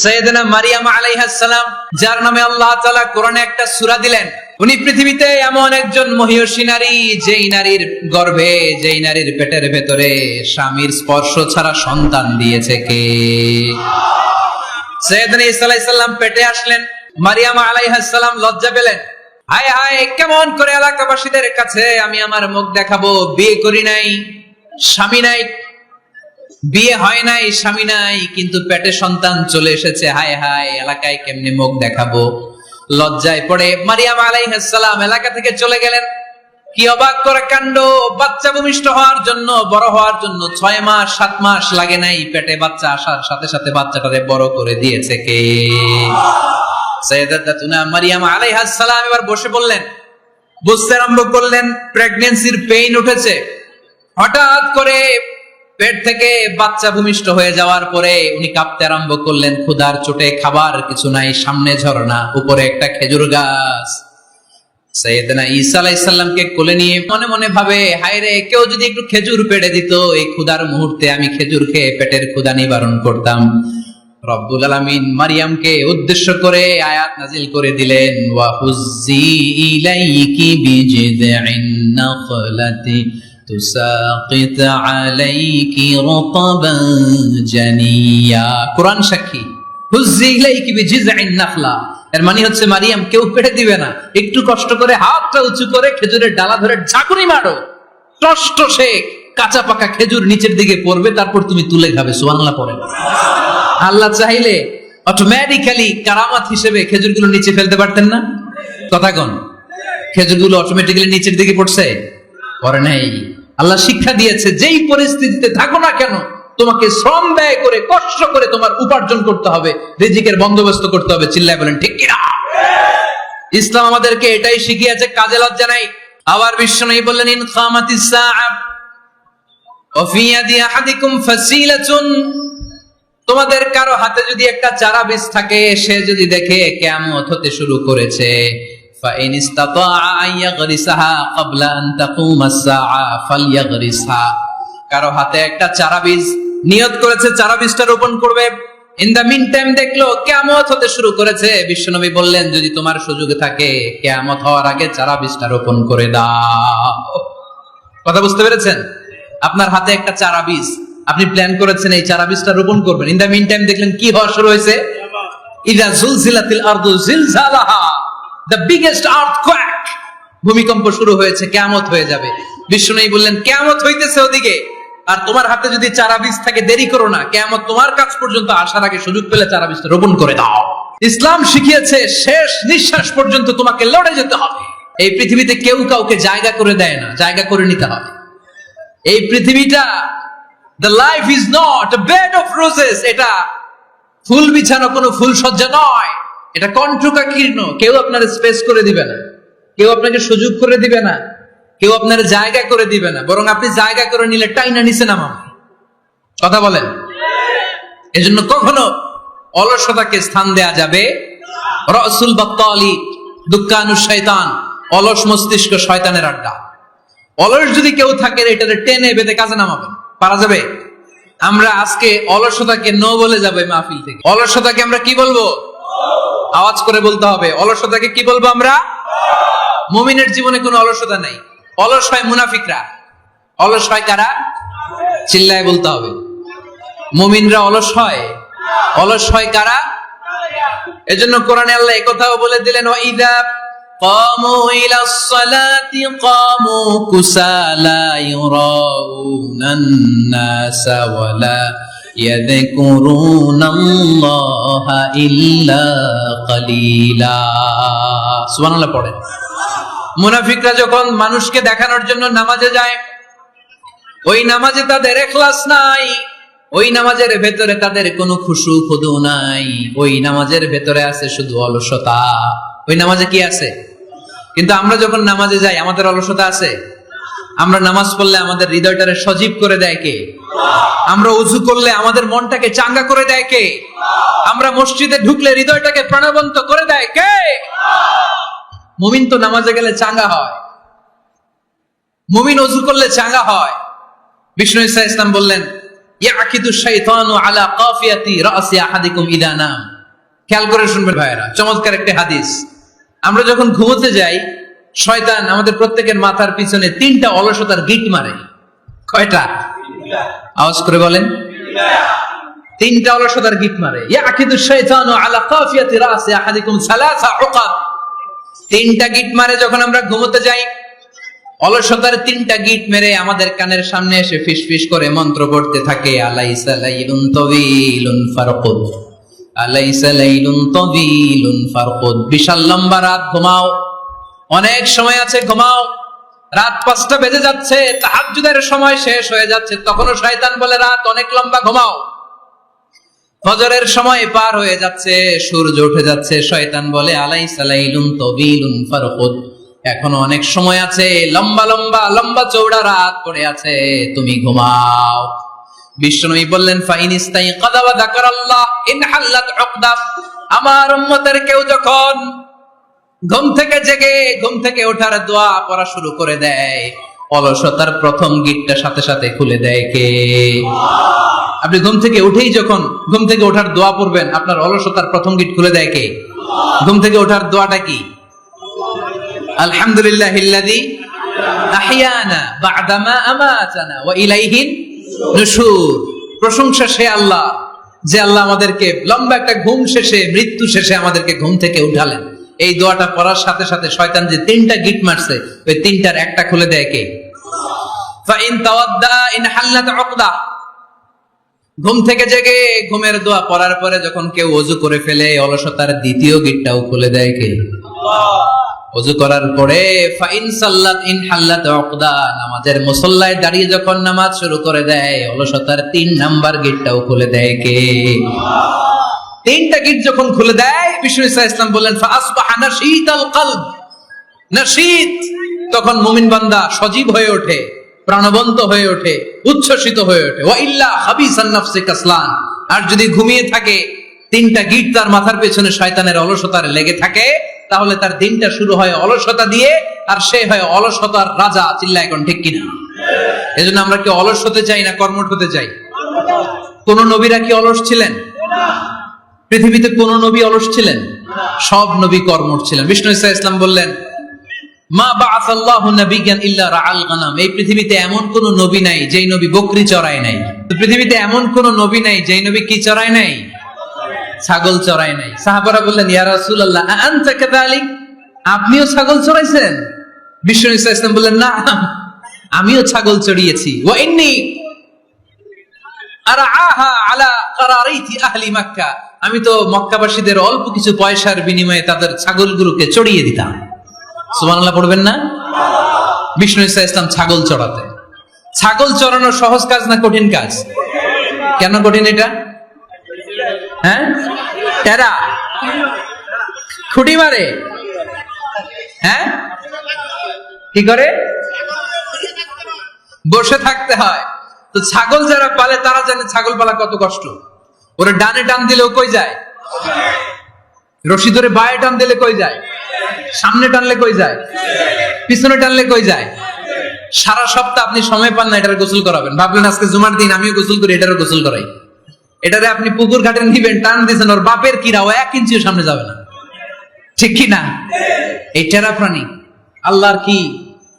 সাইয়েদনা মারিয়াম আলাইহিস সালাম, যার নামে আল্লাহ তাআলা কোরআনে একটা সূরা দিলেন, উনি পৃথিবীতে এমন একজন মহিয়সী নারী, যেই নারীর গর্ভে, যেই নারীর পেটের ভেতরে স্বামীর স্পর্শ ছাড়া সন্তান দিয়েছে কে? সাইয়েদনা ঈসা আলাইহিস সালাম পেটে আসলেন, মারিয়াম আলাইহিস সালাম লজ্জা পেলেন। হায় হায়, কেমন করে এলাকাবাসীদের কাছে আমি আমার মুখ দেখাবো? বিয়ে করি নাই, স্বামী নাই, বিয়ে হয় নাই, স্বামী নাই, কিন্তু পেটে সন্তান চলে এসেছে। হায় হায়, এলাকায় কেমনে মুখ দেখাবো? লজ্জায় পড়ে মারিয়াম আলাইহিস সালাম এলাকা থেকে চলে গেলেন। কি অবাক করে কাণ্ড! বাচ্চা ভূমিষ্ঠ হওয়ার জন্য, বড় হওয়ার জন্য 6 মাস 7 মাস লাগে নাই, পেটে বাচ্চা আসার সাথে সাথে বাচ্চাটারে বড় করে দিয়েছে কে? সাইয়েদাতুনা মারিয়াম আলাইহিস সালাম এবার বসে বললেন, বুঝতে আরম্ভ করলেন প্রেগন্যান্সির পেইন উঠেছে। হঠাৎ করে পেট থেকে বাচ্চা ভূমিষ্ঠ হয়ে যাওয়ার পরে উনি কাঁপতে আরম্ভ করলেন। ক্ষুধার চোটে খাবার কিছু নাই, সামনে ঝর্ণা, উপরে একটা খেজুর গাছ। সাইয়েদনা ঈসা আলাইহিস সালামকে কোলে নিয়ে মনে মনে ভাবে, হায় রে, কেউ যদি একটু খেজুর পেড়ে দিত, এই ক্ষুধার মুহূর্তে আমি খেজুর খেয়ে পেটের ক্ষুধা নিবারণ করতাম। রব্বুল আলামিন মারিয়ামকে উদ্দেশ্য করে আয়াত নাজিল করে দিলেন, ওয়া হুজ্জি ইলাইকি বিজিযিন নাখলাতি তুসাকিত আলাইকি রতাবান জানিয়া। কোরআন সাক্ষী, হুজ্জি ইলাইকি বিজিযিন নাখলা, এর মানে হচ্ছে মারিয়াম, কেউ পেড়ে দিবে না, একটু কষ্ট করে হাতটা উঁচু করে খেজুরের ডালা ধরে ঝাঁকুনি মারো, টসটসে কাঁচা পাকা খেজুর নিচের দিকে পড়বে, তারপর তুমি তুলে খাবে। সুবহানাল্লাহ পড়ে। আল্লাহ চাইলে অটোমেটিক্যালি কারামাত হিসেবে খেজুরগুলো নিচে ফেলতে পারতেন না? কথা কোন? খেজুরগুলো অটোমেটিক্যালি নিচের দিকে পড়ছে? পড়ে নাই। আল্লাহ শিক্ষা দিয়েছে, যেই পরিস্থিতিতে থাকো না কেন, তোমাকে শ্রম ব্যয় করে, কষ্ট করে তোমার উপার্জন করতে হবে, রিজিকের বন্দোবস্ত করতে হবে। চিল্লায় বলেন ঠিক কিনা? ইসলাম আমাদেরকে এটাই শিখিয়েছে, কাজে লজ্জা নাই। আবার বিশ্বনবী বললেন, ইন কামাতিস সাআ ওয়া ফি ইয়াদি আহাদিকুম ফাসিলাতুন, তোমাদের কারো হাতে যদি একটা চারা বীজ থাকে, সে যদি দেখে কিয়ামত হতে শুরু করেছে, ফাইন ইসতাতাআ আন ইয়াগরিসাহা ক্বাবলা আন তাকুমাস সাআ ফালইয়াগরিসহা, কারো হাতে একটা চারা বীজ নিয়ত করেছে, চারা বীজটা রোপণ করবে, ইন দা মিন টাইম দেখলো কিয়ামত হতে শুরু করেছে, বিশ্বনবী বললেন, যদি তোমার সুযোগ থাকে কিয়ামত হওয়ার আগে চারা বীজটা রোপণ করে দাও। কথা বুঝতে পেরেছেন? আপনার হাতে একটা চারা বীজ, আপনি প্ল্যান করেছেন এই চারা বীজটা রোপণ করবেন, ইন দা মিন টাইম দেখলেন কি হওয়া শুরু হয়েছে? ইযা জুলজিলাতিল আরদু জিলজালাহা, দ্য বিগেস্ট আর্থকোয়েক, ভূমিকম্প শুরু হয়েছে, কিয়ামত হয়ে যাবে। বিশ্বনবী বললেন, কিয়ামত হইতেছে ওদিকে, আর তোমার হাতে যদি চারা বীজ থাকে, দেরি করো না, কিয়ামত তোমার কাছ পর্যন্ত আসার আগে সুযোগ পেলে চারা বীজটা রোপণ করে দাও। ইসলাম শিখিয়েছে শেষ নিঃশ্বাস পর্যন্ত তোমাকে লড়ে যেতে হবে। এই পৃথিবীতে কেউ কাউকে জায়গা করে দেয় না, জায়গা করে নিতে হবে। এই পৃথিবীটা, the life is not a bed of roses, এটা ফুল বিছানো কোনো ফুল সজ্জা নয়, এটা কণ্টকাকীর্ণ। কেউ আপনার স্পেস করে দিবে না, কেউ আপনাকে সুযোগ করে দিবে না, কেউ আপনার জায়গা করে দিবে না, বরং আপনি জায়গা করে নিলে টাইনা নিচে নামাবে। কথা বলেন? এজন্য কখনো অলসতাকে স্থান দেয়া যাবে। রাসূল বাত্তালি দুক্কানু শয়তান, অলস মস্তিষ্ক শয়তানের আড্ডা। অলস যদি কেউ থাকে, এটারে টেনে বেঁধে কাজে নামাবেন। পারা যাবে? আমরা আজকে অলসতাকে নো বলে যাবে মাহফিল থেকে। অলসতাকে আমরা কি বলবো? আওয়াজ করে বলতে হবে। অলসতাকে কি বলবো আমরা? মুমিনের জীবনে কোনো অলসতা নাই। অলস হয় মুনাফিকরা। অলস হয় কারা? চিল্লায় বলতে হবে। মুমিনরা অলস হয়? অলস হয় কারা? এজন্য কোরআনে আল্লাহ একথাও বলে দিলেন, ওয়া ইযা কামু ইলাস সালাতি কামু কুসালা ইউরাউনান নাসা ওয়ালা ইয়াযকুরুনাল্লাহা ইল্লা কালিলা। সুবহানাল্লাহ পড়েন। মুনাফিকরা যখন মানুষকে দেখানোর জন্য নামাজে যায়, ওই নামাজে তাদের ইখলাস নাই, ওই নামাজের ভেতরে তাদের কোনো খুশু খুদু নাই, ওই নামাজের ভেতরে আছে শুধু অলসতা। ওই নামাজে কি আছে? কিন্তু আমরা যখন নামাজে যাই, আমাদের অলসতা আছে? আমরা নামাজ পড়লে আমাদের হৃদয়টারে সজীব করে দেয় কে? আমরা ওযু করলে আমাদের মনটাকে চাঙ্গা করে দেয় কে? আমরা মসজিদে ঢুকলে হৃদয়টাকে প্রাণবন্ত করে দেয় কে? মুমিন তো নামাজে গেলে চাঙ্গা হয়, মুমিন ওযু করলে চাঙ্গা হয়। বিষ্ণু ইসা ইসলাম বললেন, ইয়াকিদু শাইতানু আলা কাফিয়াতি রাসি আহাদিকুম ইদা নাম। খেয়াল করে শুনবেন ভাইরা, চমৎকার একটা হাদিস। আমরা যখন ঘুমোতে যাই, শয়তান আমাদের প্রত্যেকের মাথার পিছনে 3টা অলসতার গিট মারে। কয়টা? আওয়াজ করে বলেন। 3টা অলসতার গিট মারে। ইয়াকিদু শাইতানু আলা কাফিয়াতি রাসি আহাদিকুম সালাসা উকাব। 3টা গিট মারে যখন আমরা ঘুমোতে যাই। অলসতার 3টা গিট মেরে আমাদের কানের সামনে এসে ফিসফিস করে মন্ত্র পড়তে থাকে, আলাইসা লাইলুন তাওয়িলুন ফারকুদ, আলাইসা লাইলুন তাওয়িলুন ফারকুদ। বিশাল লম্বা রাত, ঘুমাও, অনেক সময় আছে, ঘুমাও। রাত 5টা বেজে যাচ্ছে, তাহাজ্জুদের সময় শেষ হয়ে যাচ্ছে, তখনও শয়তান বলে রাত অনেক লম্বা, ঘুমাও। ফজরের সময় পার হয়ে যাচ্ছে, সূর্য উঠে যাচ্ছে, শয়তান বলে আলাইসা লাইলুন তাওয়িলুন ফারকুদ, এখনো অনেক সময় আছে, লম্বা লম্বা লম্বা চৌড়া রাত পড়ে আছে, তুমি ঘুমাও। বিশ্বনবী বললেন ফাইন ইস্তাইকাযা ওয়া যাকারাল্লাহ ইনহাল্লাত উকদা। আমার উম্মতের কেউ যখন ঘুম থেকে জেগে ঘুম থেকে ওঠার দোয়া পড়া শুরু করে দেয়, অলসতার প্রথম গিটটা সাথে সাথে খুলে দেয় কে? আপনি ঘুম থেকে উঠেই যখন ঘুম থেকে ওঠার দোয়া পড়বেন, আপনার অলসতার প্রথম গিট খুলে দেয় কে? ঘুম থেকে ওঠার দোয়াটা কি? আলহামদুলিল্লাহিল্লাযী আহইয়ানা বা'দা মা আমাতানা ওয়া ইলাইহিন নুশুর। প্রশংসা সে আল্লাহ, যে আল্লাহ আমাদেরকে লম্বা একটা ঘুম শেষে, মৃত্যু শেষে আমাদেরকে ঘুম থেকে উঠালেন। এই দোয়াটা পড়ার সাথে সাথে শয়তান যে 3টা গিট মারছে, ওই 3টার একটা খুলে দেয় কে? ফাইন তাওয়াদ্দা ইনহাল্লাত উকদা। ঘুম থেকে জেগে ঘুমের দোয়া পড়ার পরে যখন কেউ ওযু করে ফেলে, অলসতার দ্বিতীয় গিটটাও খুলে দেয় কে? ওযু করার পরে ফাইন সাল্লাত ইনহাল্লাত উকদা, নামাজের মুসল্লায় দাঁড়িয়ে যখন নামাজ শুরু করে দেয়, অলসতার 3 নাম্বার গিটটাও খুলে দেয় কে? 3টা গিট যখন খুলে দেয়, বিষ্ণু ইসলাম বললেন ফাসবাহা নাশীতাল কলব, নাশীত, তখন মুমিন বান্দা সজীব হয়ে ওঠে, প্রাণবন্ত হয়ে ওঠে, উচ্ছ্বসিত হয়ে ওঠে। ওয়া ইল্লা খাবিসান নাফসি কাসলান, আর যদি ঘুমিয়ে থাকে, 3টা গিট তার মাথার পেছনে শয়তানের অলসতার লেগে থাকে, তাহলে তার দিনটা শুরু হয় অলসতা দিয়ে, আর সে হয় অলসতার রাজা। চিল্লায় এখন ঠিক কিনা? এজন্য আমরা কি অলস হতে চাই না কর্মঠ হতে চাই? কোন নবীরা কি অলস ছিলেন? পৃথিবীতে কোন নবী অলস ছিলেন? সব নবী কর্মঠ ছিলেন। বিষ্ণু ইসলাম বললেন মা বাআসাল্লাহু নাবিয়্যান ইল্লা রাআল গানাম। এই পৃথিবীতে এমন কোন নবী নাই যেই নবী বকরি চড়ায় নাই। পৃথিবীতে এমন কোন নবী নাই যেই নবী কি চড়ায় নাই? ছাগল চড়ায় নাই। সাহাবারা বললেন ইয়া রাসূলুল্লাহ আনতা কাযালিক, আপনিও ছাগল চড়াইছেন? বিষ্ণু ইসলাম বললেন না, আমিও ছাগল চড়িয়েছি। ওয়া ইন্নী আরআহা আলা কারারিতি আহলি মক্কা, আমি তো মক্কাবাসীদের অল্প কিছু পয়সার বিনিময়ে তাদের ছাগলগুলোকে চড়িয়ে দিতাম। সুবহানাল্লাহ পড়বেন না? বিষ্ণু ইসলাম ছাগল চড়াতে। ছাগল চড়ানো সহজ কাজ না কঠিন কাজ? কেন কঠিন এটা? হ্যাঁ, টেরা খুঁটি মারে। হ্যাঁ, কি করে? বসে থাকতে হয়। তো ছাগল যারা পালে তারা জানে ছাগল পালা কত কষ্ট। ওরা ডানে টান দিলেও কই যায়? রশি ধরে বায়ে টান দিলে কই যায়? সামনে টানলে কই যায়? পিছনে টানলে কই যায়? সারা সপ্তাহ আপনি সময় পান না এটার গোসল করাবেন। ভাবলেন আজকে জুমার দিন আমিও গোসল করি, এটারও গোসল করাই। এটারে আপনি পুকুর ঘাটে নিবেন, টান দিয়েছেন, ওর বাপের কিরা, ও 1 ইঞ্চিও সামনে যাবে না। ঠিক কি না? এই টেরা প্রাণী আল্লাহর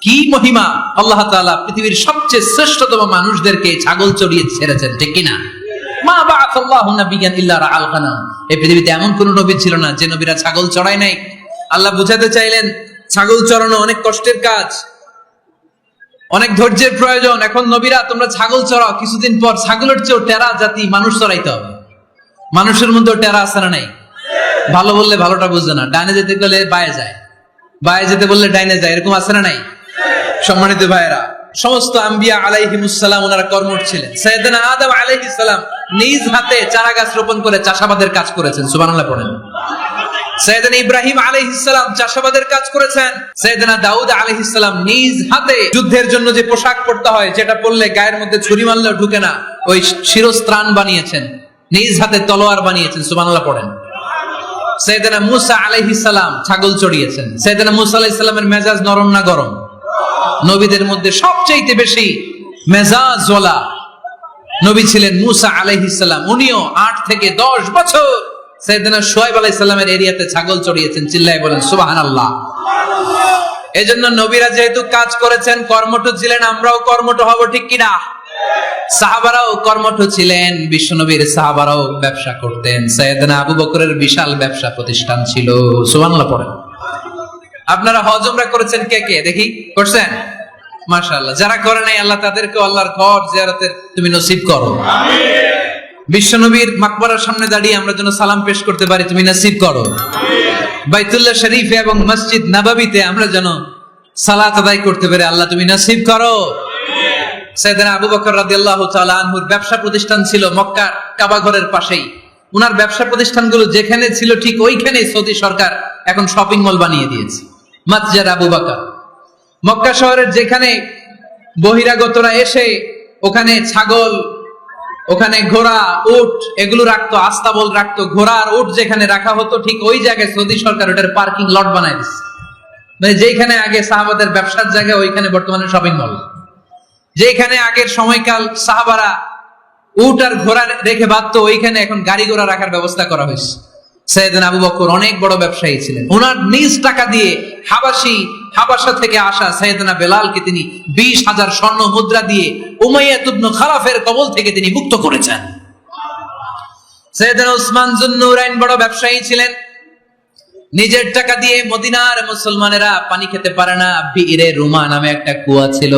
কি মহিমা। আল্লাহ তাআলা পৃথিবীর সবচেয়ে শ্রেষ্ঠতম মানুষদেরকে ছাগল চড়িয়ে ছেড়েছেন। ঠিক কি না? মা বাআসাল্লাহু নাবিয়্যান ইল্লা রাআল গানাম। এই পৃথিবীতে এমন কোন নবী ছিল না যে নবীরা ছাগল চড়ায় নাই। আল্লাহ বুঝাতে চাইলেন ছাগল চড়ানো অনেক কষ্টের কাজ, অনেক ধৈর্যের প্রয়োজন। এখন নবীরা তোমরা ছাগল চড়াও, কিছুদিন পর ছাগলের চেয়েও টেরা জাতি মানুষ চড়াইতে হবে। মানুষের মধ্যেও টেরা আছে না নাই? ভালো বললে ভালোটা বুঝে না, ডাইনে যেতে গেলে বায়ে যায়, বায়ে যেতে বললে ডাইনে যায়, এরকম আছে না নাই? সম্মানিত ভাইয়েরা, সমস্ত আম্বিয়া আলাইহিমুস সালাম ওনারা কর্মঠ ছিলেন। সাইয়েদনা আদম আলাইহিস সালাম নিজ হাতে চারা গাছ রোপণ করে চাষাবাদের কাজ করেছেন। সুবহানাল্লাহ পড়েন। সাইয়েদনা ইব্রাহিম আলাইহিস সালাম চাষাবাদের কাজ করেছেন। সাইয়েদনা দাউদ আলাইহিস সালাম নিজ হাতে যুদ্ধের জন্য যে পোশাক পরতে হয়, যেটা পরলে গায়ের মধ্যে ছুরি মারলেও ঢুকে না, ওই শিরস্ত্রাণ বানিয়েছেন, নিজ হাতে তলোয়ার বানিয়েছেন। সুবহানাল্লাহ পড়েন। সাইয়েদনা মুসা আলাইহিস সালাম ছাগল চড়িয়েছেন। সাইয়েদনা মুসা আলাইহিস সালামের মেজাজ নরম না গরম? নবীদের মধ্যে সবচেয়ে বেশি মেজাজওয়ালা, নবী ছিলেন মুসা আলাইহিস সালাম, উনিও 8 থেকে 10 বছর সাইয়েদনা শুআয়ব আলাইহিস সালামের এরিয়াতে ছাগল চড়িয়েছেন। চিল্লায় বলেন সুবহানাল্লাহ। এজন্য নবীরা যেহেতু কাজ করেছেন, কর্মঠ ছিলেন, আমরাও কর্মঠ হব, ঠিক কিনা? সাহাবারাও কর্মঠ ছিলেন, বিশ্বনবীর সাহাবারাও ব্যবসা করতেন। সাইয়েদনা আবু বকরের বিশাল ব্যবসা প্রতিষ্ঠান ছিল। সুবহানাল্লাহ পড়েন। আপনারা হজ উমরা করেছেন কে কে? দেখি করছেন? মাশাআল্লাহ। যারা করে নাই আল্লাহ তাদেরকে আল্লাহর ঘর জিয়ারতের তুমি নসিব করো। আমিন। বিশ্বনবীর মাকবারার সামনে দাঁড়িয়ে আমরা যেন সালাম পেশ করতে পারি, তুমি নসিব করো। আমিন। বাইতুল্লাহ শরীফে এবং মসজিদ নববীতে আমরা যেন সালাত আদায় করতে পারি, আল্লাহ তুমি নসিব করো। আমিন। সাইয়েদনা আবু বকর রাদিয়াল্লাহু তাআলা আনহুর ব্যবসা প্রতিষ্ঠান ছিল মক্কার কাবা ঘরের পাশেই। উনার ব্যবসা প্রতিষ্ঠানগুলো যেখানে ছিল ঠিক ওইখানেই সৌদি সরকার এখন শপিং মল বানিয়ে দিয়েছে, মাসজিদ আবু বকর। মক্কা শহরের যেখানে বহিরাগতরা এসে ওখানে ছাগল, ওখানে ঘোড়া, উট এগুলো রাখতো, আস্তাবল রাখতো, ঘোড়া আর উট যেখানে রাখা হতো ঠিক ওই জায়গায় সৌদি সরকার ওটার পার্কিং লট বানায় দিচ্ছে। মানে যেখানে আগে সাহাবাদের ব্যবসার জায়গা ওইখানে বর্তমানে শপিং মল। যেখানে আগের সময়কাল সাহাবারা উট আর ঘোড়া রেখে বাঁধতো, ওইখানে এখন গাড়ি ঘোড়া রাখার ব্যবস্থা করা হয়েছে। সাইয়েদনা আবু বকর অনেক বড় ব্যবসায়ী ছিলেন। ওনার নিজ টাকা দিয়ে হাবাসা থেকে আসা সাইয়েদনা বেলালকে তিনি 20,000 স্বর্ণ মুদ্রা দিয়ে উমাইয়া ইবনে খালাফের কবল থেকে তিনি মুক্ত করেছেন। সাইয়েদনা উসমান যুন্নুরাইন বড় ব্যবসায়ী ছিলেন। নিজের টাকা দিয়ে মদিনার মুসলমানেরা পানি খেতে পারে না, বিরে রুমা নামে একটা কুয়া ছিল,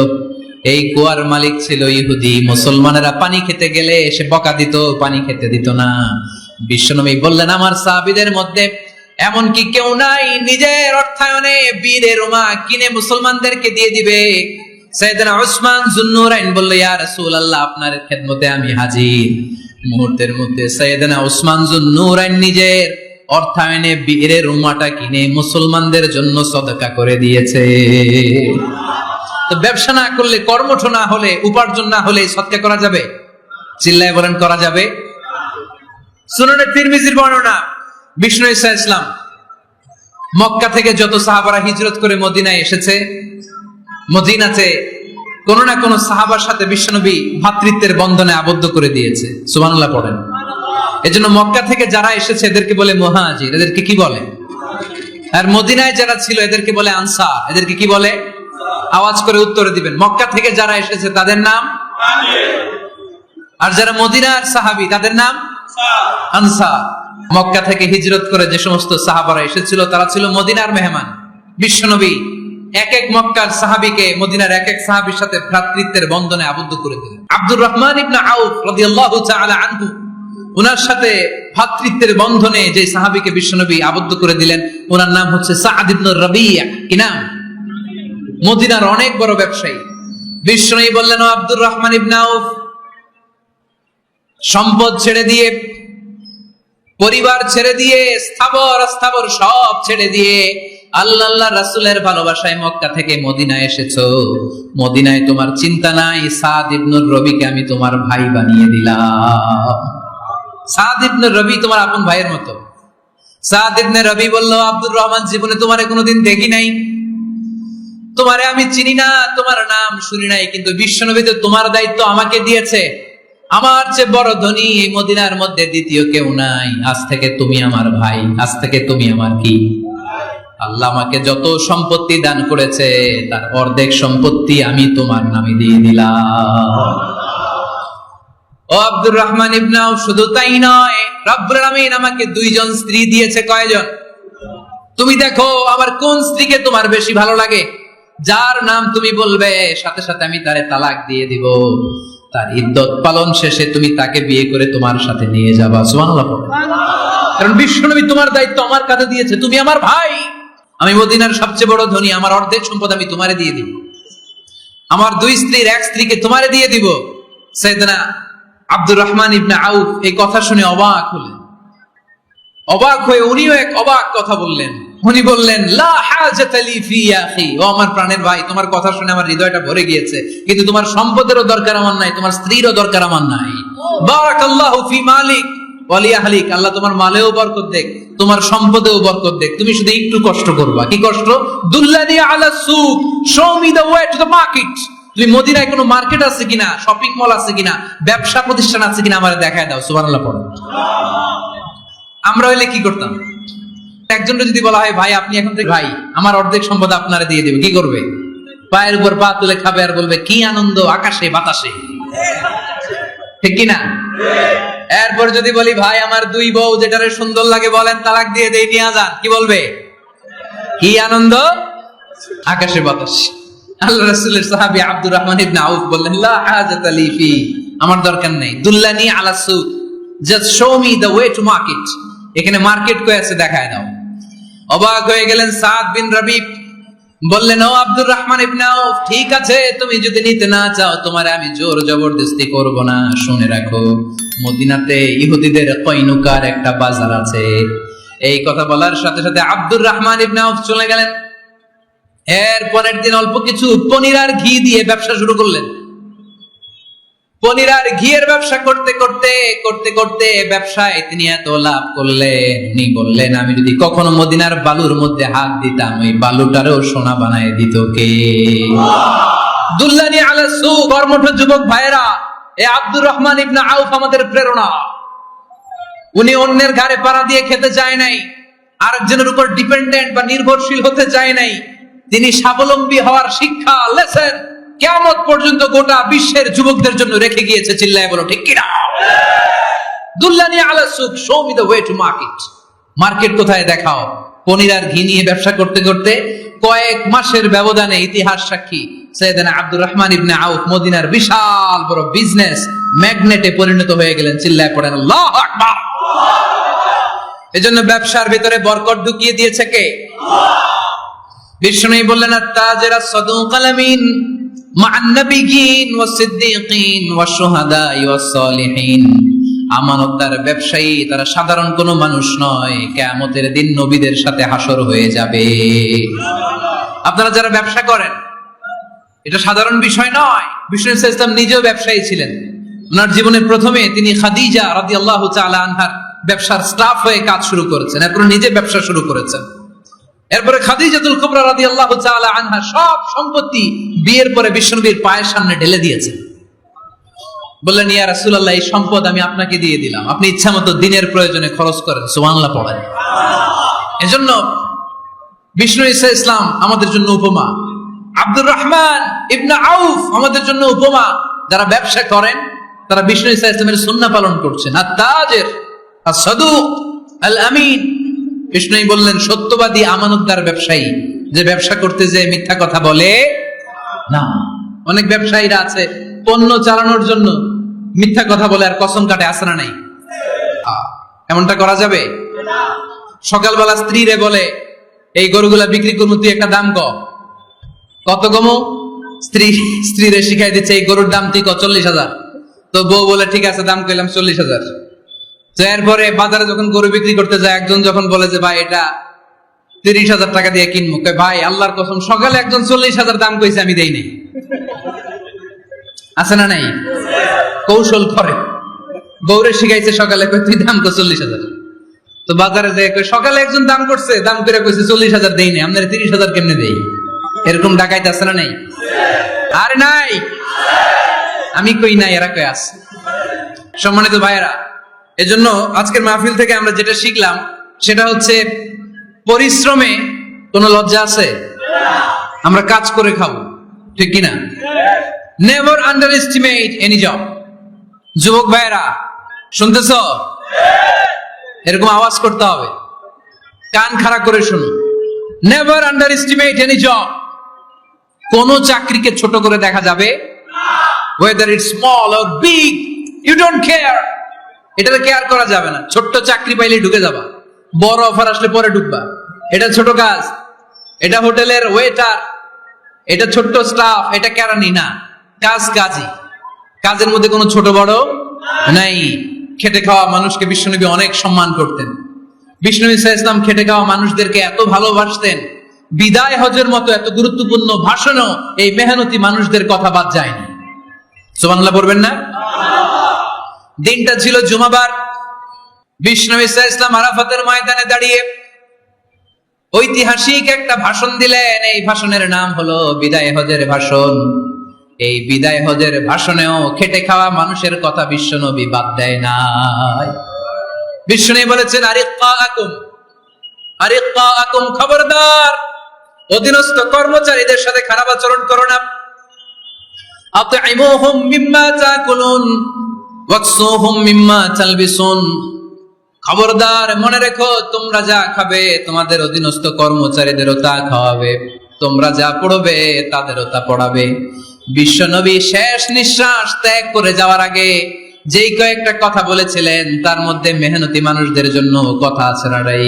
এই কুয়ার মালিক ছিল ইহুদি। মুসলমানেরা পানি খেতে গেলে এসে বকা দিত, পানি খেতে দিত না। বিশ্বনবী বললেন, আমার সাহাবীদের মধ্যে এমন কি কেউ নাই নিজের অর্থায়নে বীরে রোমা কিনে মুসলমানদেরকে দিয়ে দিবে? সাইয়েদনা উসমান যুন্নুরাইন বলল, ইয়া রাসূলুল্লাহ, আপনার খেদমতে আমি হাজির। মুহূর্তের মধ্যে সাইয়েদনা উসমান যুন্নুরাইন নিজের অর্থায়নে বীরে রোমাটা কিনে মুসলমানদের জন্য সদকা করে দিয়েছে। তো ব্যবসা না করলে, কর্মঠ না হলে, উপার্জন না হলে সদকা করা যাবে? চিল্লায় বলেন করা যাবে? সুনানে তিরমিজির বর্ণনা, বিষ্ণু ঈসা ইসলাম মক্কা থেকে যত সাহাবারা হিজরত করে মদিনায় এসেছে, মদিনাতে কোন না কোন সাহাবার সাথে বিশ্বনবী ভ্রাতৃত্বের বন্ধনে আবদ্ধ করে দিয়েছে। সুবহানাল্লাহ পড়েন। এজন্য মক্কা থেকে যারা এসেছে এদেরকে বলে মুহাজির। এদেরকে কি বলে? আর মদিনায় যারা ছিল এদেরকে বলে আনসার। এদেরকে কি বলে? আওয়াজ করে উত্তরে দিবেন। মক্কা থেকে যারা এসেছে তাদের নাম মুহাজির, আর যারা মদিনার সাহাবী তাদের নাম আনসার। মক্কা থেকে হিজরত করে যে সমস্ত সাহাবারা এসেছিল তারা ছিল মদিনার মেহমান। বিশ্বনবী এক এক মক্কার সাহাবীকে মদিনার এক এক সাহাবীর সাথে ভ্রাতৃত্বের বন্ধনে আবদ্ধ করে দিলেন। আব্দুর রহমান ইবনে আউফ রাদিয়াল্লাহু তাআলা আনহু, ওনার সাথে ভ্রাতৃত্বের বন্ধনে যে সাহাবীকে বিশ্বনবী আবদ্ধ করে দিলেন ওনার নাম হচ্ছে সাদ ইবনে রাবিয়া। কি নাম? মদিনার অনেক বড় ব্যবসায়ী। বিশ্বনবী বললেন, ও আব্দুর রহমান ইবনে আউফ, সম্পদ ছেড়ে দিয়ে, পরিবার ছেড়ে দিয়ে, স্থাবর সব ছেড়ে দিয়ে আল্লাহ রাসূলের ভালোবাসায় মক্কা থেকে মদিনায় এসেছো। মদিনায় তোমার চিন্তা নাই, সাদ ইবনে রবিকে আমি তোমার ভাই বানিয়ে দিলাম। সাদ ইবনে রবি তোমার আপন ভাইয়ের মতো। সাদ ইবনে রবি বলল, আব্দুর রহমান, জীবনে তোমারে কোনোদিন দেখি নাই, তোমারে আমি চিনি না, তোমার নাম শুনি নাই, কিন্তু বিশ্বনবী তো তোমার দায়িত্ব আমাকে দিয়েছে। আমার চেয়ে বড় ধনী এই মদিনার মধ্যে দ্বিতীয় কেউ নাই। আজ থেকে তুমি আমার ভাই, আজ থেকে তুমি আমার কি? আল্লাহ আমাকে যত সম্পত্তি দান করেছে তার অর্ধেক সম্পত্তি আমি তোমার নামে দিয়ে দিলাম। ও আব্দুর রহমান ইবনে আউফ, শুধু তাই নয়, রব্বুল আলামিন আমাকে 2 জন স্ত্রী দিয়েছে। কয়জন? তুমি দেখো আমার কোন স্ত্রীকে তোমার বেশি ভালো লাগে, যার নাম তুমি বলবে সাথে সাথে আমি তারে তালাক দিয়ে দিব। তার ইদ্দত পালন শেষে তুমি তাকে বিয়ে করে তোমার সাথে নিয়ে যাবা। সুবহানাল্লাহ। কারণ বিশ্বনবী তোমার দায়িত্ব আমার কাছে দিয়েছে, তুমি আমার ভাই, আমি মদিনার সবচেয়ে বড় ধনী, আমার অর্ধেক সম্পদ আমি তোমারে দিয়ে দিব। আমার 2 স্ত্রীর 1 স্ত্রীকে তোমারে দিয়ে দিব। সাইয়েদনা আব্দুর রহমান ইবনে আউফ এই কথা শুনে অবাক হলেন। অবাক হয়ে উনিও এক অবাক কথা বললেন। উনি বললেন, লা হাজাতা লি ফি ইয়া আখি, ও আমার প্রাণের ভাই, তোমার কথা শুনে আমার হৃদয়টা ভরে গিয়েছে, কিন্তু তোমার সম্পদেরও দরকার আমার নাই, তোমার স্ত্রীরও দরকার আমার নাই। বারাকাল্লাহু ফি মালিক ওয়া লি আহলিক, আল্লাহ তোমার মালেও বরকত দেখ, তোমার সম্পদেও বরকত দেখ। তুমি শুধু একটু কষ্ট করবা। কি কষ্ট? দুল্লানি আলা সুক, show me the way to the market. তুমি মদিনায় কোনো মার্কেট আছে কিনা, শপিং মল আছে কিনা, ব্যবসা প্রতিষ্ঠান আছে কিনা আমার দেখায় দাও। সুবহানাল্লাহ পড়ো। আমরা হইলে কি করতাম? একজন যদি বলা হয় ভাই আপনি এখন থেকে ভাই আমার অর্ধেক সম্পদ আপনারা দিয়ে দেবে, কি করবে? পায়ের উপর পা তুলে খাবে আর বলবে কি আনন্দ আকাশে বাতাসে, ঠিক কিনা? এরপর যদি বলি ভাই আমার দুই বউ যেটারে সুন্দর লাগে বলেন তালাক দিয়ে দেই, নিয়ে যান, কি বলবে? কি আনন্দ আকাশে বাতাসে। আল্লাহ রাসূলের সাহাবী আব্দুর রহমান ইবনে আউফ বললেন লা হাজাত লি ফি, আমার দরকার নেই, দুল্লানি আলা সুক, just show me the way to market, এখানে মার্কেট কই আছে দেখায় দাও। অবাক হয়ে গেলেন সাদ বিন রাবিব, বললেন ও আব্দুর রহমান ইবনে আউফ, ঠিক আছে তুমি যদি নিতে না চাও তোমারে আমি জোর জবরদস্তি করব না, শুনে রাখো মদিনাতে ইহুদিদের কয়নুকার একটা বাজার আছে। এই কথা বলার সাথে সাথে আব্দুর রহমান ইবনে আউফ চলে গেলেন। এর পরের দিন অল্প কিছু পনির আর ঘি দিয়ে ব্যবসা শুরু করলেন। পনির আর ঘিয়ের ব্যবসা করতে করতে করতে করতে ব্যবসায় তিনি এত লাভ করলেন, উনি বললেন আমি যদি কখনো মদিনার বালুর মধ্যে হাত দিতাম ওই বালুটারও সোনা বানায় দিত কে? দুল্লানি আলা সুক। কর্মঠ যুবক ভাইরা, এ আব্দুর রহমান ইবনে আউফ আমাদের প্রেরণা। উনি অন্যের ঘাড়ে পাড়া দিয়ে খেতে চায় নাই, আরেকজনের উপর ডিপেন্ডেন্ট বা নির্ভরশীল হতে চায় নাই। তিনি স্বাবলম্বী হওয়ার শিক্ষা লেসেন কিয়ামত পর্যন্ত গোটা বিশ্বের যুবকদের জন্য রেখে গিয়েছে। চিল্লায় বলো ঠিক কিনা? দুল্লানি আলা সুক, show me the way to market. Market কোথায় দেখাও। পনির আর ঘি নিয়ে ব্যবসা করতে করতে কয়েক মাসের ব্যবধানে ইতিহাস সাক্ষী সাইয়েদনা আব্দুর রহমান ইবনে আউফ মদিনার বিশাল বড় বিজনেস ম্যাগনেটে পরিণত হয়ে গেলেন। চিল্লায় পড়েন আল্লাহু আকবার। এজন্য ব্যবসার ভিতরে বরকত ঢুকিয়ে দিয়েছে কে? বিষ্ণু বললেন আত-তাজির আস-সাদুকাল আমিন মা'আন নাবিয়্যিন ওয়াস-সিদ্দীকিন ওয়াশ-শুহাদা'i ওয়াস-সালিহিন। আমানতদার ব্যবসায়ী তারা সাধারণ কোনো মানুষ নয়, কিয়ামতের দিন নবীদের সাথে হাসর হয়ে যাবে। আপনারা যারা ব্যবসা করেন এটা সাধারণ বিষয় নয়। বিষ্ণু সাল্লাল্লাহু আলাইহি ওয়াসাল্লাম নিজেও ব্যবসায়ী ছিলেন। ওনার জীবনের প্রথমে তিনি খাদিজা রাদিয়াল্লাহু তাআলা আনহার ব্যবসার স্টাফ হয়ে কাজ শুরু করেছেন, এরপর নিজে ব্যবসা শুরু করেছেন। এরপরে খাদিজাতুল কুবরা রাদিয়াল্লাহু তাআলা আনহা সব সম্পত্তি বিয়ের পরে বিশ্বনবীর পায়ের সামনে ঢেলে দিয়েছেন। বললেন ইয়া রাসূলুল্লাহ এই সম্পদ আমি আপনাকে দিয়ে দিলাম, আপনি ইচ্ছামতো দিনের প্রয়োজনে খরচ করেন। সুবহানাল্লাহ পড়েন। এজন্য বিষ্ণু ঈসা ইসলাম আমাদের জন্য উপমা, আব্দুর রহমান ইবনে আউফ আমাদের জন্য উপমা। যারা ব্যবসা করেন তারা বিষ্ণু ঈসা ইসলামের সুন্নাহ পালন করছেন। আত-তাজির আস-সাদুক আল আমিন। বিষ্ণুই বললেন সত্যবাদী আমানতদার ব্যবসায়ী, যে ব্যবসা করতে যে মিথ্যা কথা বলে না। অনেক ব্যবসায়ীরা আছে পণ্য চালানোর জন্য মিথ্যা কথা বলে আর কসম কাটে, আছে না নাই? এমনটা করা যাবে? সকালবেলা স্ত্রীরে বলে এই গরুগুলা বিক্রি করবো, তুই একটা দাম কত কমো? স্ত্রীরে শিখাই দিচ্ছে এই গরুর দাম তুই 40,000। তো বউ বলে ঠিক আছে দাম কইলাম 40,000। তো এরপরে বাজারে যখন গরু বিক্রি করতে যায় একজন যখন বলে যে ভাই এটা 30,000 টাকা দিয়ে কিনবো, ভাই আল্লাহর কসম সকালে একজন 40,000 দাম কইছে আমি দেই নাই। আছে না নাই? কৌশল করে বউরে শিখাইছে সকালে তুই দাম কর 40,000। তো বাজারে যায় সকালে একজন দাম করছে, দাম করে কইছে 40,000 দেই নাই, আপনারা 30,000 কেমনে দেই? এরকম ডাকাইতে আছে না নাই? আরে নাই, আমি কই নাই, এরা কই আছে। সম্মানিত ভাইয়েরা, এজন্য আজকের মাহফিল থেকে আমরা যেটা শিখলাম সেটা হচ্ছে পরিশ্রমে কোনো লজ্জা আছে? আমরা কাজ করে খাবো, ঠিক কিনা? Never under estimate any job. যুবক ভাইয়েরা শুনতেছ? এরকম আওয়াজ করতে হবে, কান খাড়া করে শুনো। Never under estimate any job. কোন চাকরিকে ছোট করে দেখা যাবে whether it's small or big, you don't care. এটাতে কেয়ার করা যাবে না। ছোট্ট চাকরি পাইলে ঢুকে যাবা, বড় অফার আসলে পরে ঢুকবা। এটা ছোট কাজ, এটা হোটেলের ওয়েটার, এটা ছোট্ট স্টাফ, এটা কেরানি না, কাজ কাজই। কাজের মধ্যে কোনো ছোট বড় নাই। খেটে খাওয়া মানুষকে বিশ্বনবী অনেক সম্মান করতেন। বিষ্ণু ঈসা ইসলাম খেটে খাওয়া মানুষদেরকে এত ভালোবাসতেন, বিদায় হজের মতো এত গুরুত্বপূর্ণ ভাষণও এই মেহনতি মানুষদের কথা বাদ যায়নি। সুবহানাল্লাহ বলবেন না? দিনটা ছিল জুমাবার। বিষ্ণু ঈসা ইসলাম আরাফাতের ময়দানে দাঁড়িয়ে ঐতিহাসিক একটা ভাষণ দিলেন। এই ভাষণের নাম হলো বিদায় হজের ভাষণ। এই বিদায় হজের ভাষণেও খেটে খাওয়া মানুষের কথা বিশ্বনবী বাদ দেয় নাই। বিশ্বনবী বলেছেন আরিক্কাকুম, খবরদার অধীনস্থ কর্মচারীদের সাথে খারাপ আচরণ করো না। আতইমুহুম মিম্মা তাকুলুন ওয়াকসুহুম মিম্মা তালবিসুন, খবরদার মনে রেখো তোমরা যা খাবে তোমাদের অধীনস্থ কর্মচারীদেরও তা খাওয়াবে, তোমরা যা পড়বে তাদেরও তা পড়াবে। বিশ্বনবী শেষ নিঃশ্বাস ত্যাগ করে যাওয়ার আগে যেই কয়েকটা কথা বলেছিলেন তার মধ্যে মেহনতি মানুষদের জন্য কথা আছে না নাই?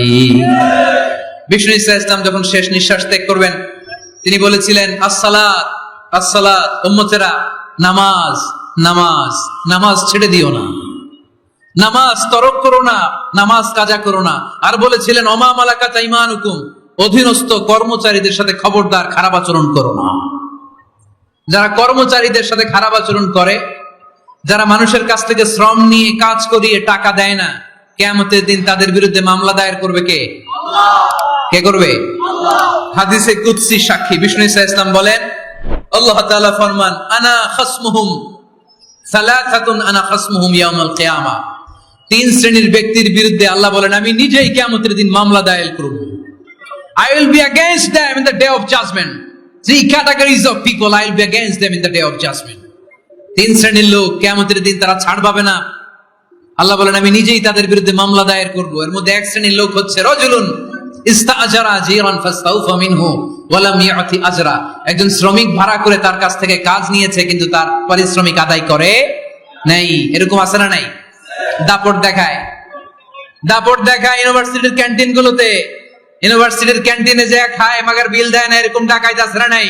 বিষ্ণু ইসলাম যখন শেষ নিঃশ্বাস ত্যাগ করবেন তিনি বলেছিলেন আসসালাত আসসালাত, উম্মতেরা নামাজ নামাজ নামাজ ছেড়ে দিও না, নামাজ তরক করো না, নামাজ কাজা করো না। আর বলেছিলেন ওমা মালাকাত আইমানুকুম, অধীনস্থ কর্মচারীদের সাথে খবরদার খারাপ আচরণ করো না। যারা কর্মচারীদের সাথে খারাপ আচরণ করে, যারা মানুষের কাছ থেকে শ্রম নিয়ে কাজ করিয়ে টাকা দেয় না, কিয়ামতের দিন তাদের বিরুদ্ধে মামলা দায়ের করবে কে? কে করবে? হাদিসে কুদসি সাক্ষী বিষ্ণু ইসলাম বলেন, আল্লাহ তাআলা ফরমান আনা খাসমুহুম সালাসাতুন আনা খাসমুহুম ইয়াউমাল কিয়ামা, তিন শ্রেণীর ব্যক্তির বিরুদ্ধে আল্লাহ বলেন আমি নিজেই কিয়ামতের দিন মামলা দায়ের করব। I will be against them in the day of judgment. Three categories of people I will be against them in the day of judgment. তিন শ্রেণীর লোক কিয়ামতের দিন তারা ছাড় পাবে না। আল্লাহ বলেন আমি নিজেই তাদের বিরুদ্ধে মামলা দায়ের করব। এর মধ্যে এক শ্রেণীর লোক হচ্ছে রাজুলুন ইস্তাআজারা জিরান ফাস্তাউফা মিনহু ওয়া লাম ইয়াতি আজরা, একজন শ্রমিক ভাড়া করে তার কাছ থেকে কাজ নিয়েছে কিন্তু তার পারিশ্রমিক আদায় করে নাই। এরকম আছে না নাই? দাপট দেখায় ইউনিভার্সিটির ক্যান্টিন গুলোতে, ইউনিভার্সিটির ক্যান্টিনে যে খায় মাগার বিল দেয় না, এরকম ডাকাইতে আছে না নাই?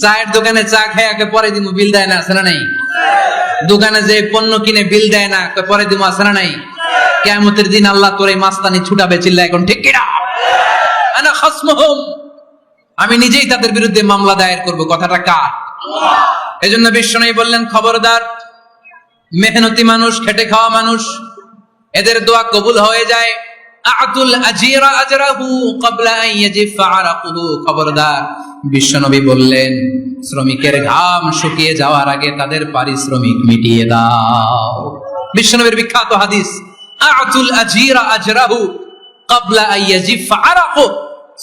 চায়ের দোকানে চা খায় আগে পরে দিমু বিল দেয় না, আছে না নাই? দোকানে যে পণ্য কিনে বিল দেয় না পরে দিমু, আছে না নাই? কিয়ামতের দিন আল্লাহ তোর এই মাস্তানি ছুটাবে, চিল্লা এখন ঠিক কিনা? আনা খাসমুহুম, আমি নিজেই তাদের বিরুদ্ধে মামলা দায়ের করব। কথাটা কার? এজন্য বিশ্বনবী বললেন খবরদার মেহনতি মানুষ, খেটে খাওয়া মানুষ, এদের দোয়া কবুল হয়ে যায়। আতুল আজিরা আজরাহু ক্বাবলা আন ইয়াজিফা আরাকুহু, খবরদার বিশ্বনবী বললেন শ্রমিকের ঘাম শুকিয়ে যাওয়ার আগে তাদের পারিশ্রমিক মিটিয়ে দাও। বিশ্বনবীর বিখ্যাত হাদিস আতুল আজিরা আজরাহু ক্বাবলা আন ইয়াজিফা আরাকুহু,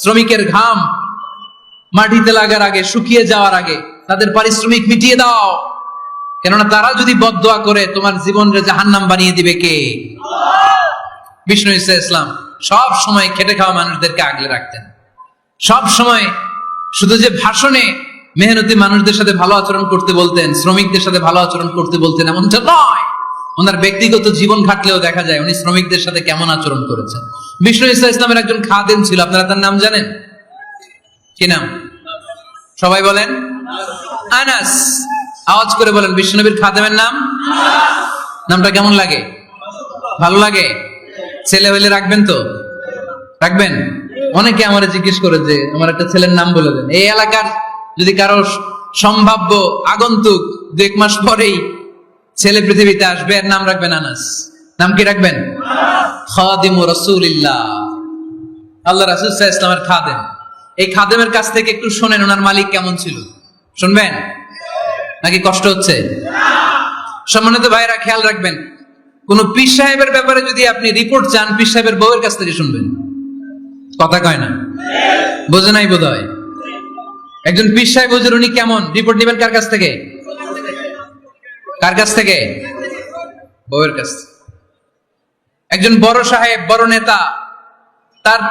শ্রমিকের ঘাম মাটিতে লাগার আগে, শুকিয়ে যাওয়ার আগে তাদের পারিশ্রমিক মিটিয়ে দাও। কেননা তারা যদি বদদোয়া করে তোমার জীবনকে জাহান্নাম বানিয়ে দিবে কে? বিষ্ণু ইসলাম সব সময় খেটে খাওয়া মানুষদেরকে আগলে রাখতেন। সব সময় শুধু যে ভাষণে মেহনতি মানুষদের সাথে ভালো আচরণ করতে বলতেন, শ্রমিকদের সাথে ভালো আচরণ করতে বলতেন এমনটা নয়, ওনার ব্যক্তিগত জীবন ঘাটলেও দেখা যায় উনি শ্রমিকদের সাথে কেমন আচরণ করেছেন। বিষ্ণু ইসলামের একজন খাদেম ছিল, আপনারা তার নাম জানেন? কি নাম? সবাই বলেন আনাস। আওয়াজ করে বলেন বিশ্বনবীর খাদেমের নাম। নামটা কেমন লাগে? ভালো লাগে? ছেলে হইলে রাখবেন তো? রাখবেন? অনেকে আমারে জিজ্ঞেস করে যে আমার একটা ছেলের নাম বলে দেন। এই এলাকার যদি কারো সম্ভাব্য আগন্তুক 2 মাস পরেই ছেলে পৃথিবীতে আসবে, এর নাম রাখবেন আনাস। নাম কি রাখবেন? খাদিমু রাসূলিল্লাহ, আল্লাহ রাসূল সাল্লাল্লাহু আলাইহি ওয়াসাল্লামের খাদেম। এই খাদেমের কাছ থেকে একটু শোনেন ওনার মালিক কেমন ছিল, শুনবেন নাকি কষ্ট হচ্ছে? সম্মানিত ভাইরা খেয়াল রাখবেন, কোন পীর সাহেবের ব্যাপারে যদি আপনি রিপোর্ট চান পীর সাহেবের বউয়ের কাছ থেকে শুনবেন। কথা কয় না? বোঝে নাই বোধ হয়। একজন পীর সাহেব হুজুর উনি কেমন, রিপোর্ট নেবেন কার কাছ থেকে? কার কাছ থেকে? বউয়ের কাছ থেকে। একজন বড় সাহেব, বড় নেতা, তার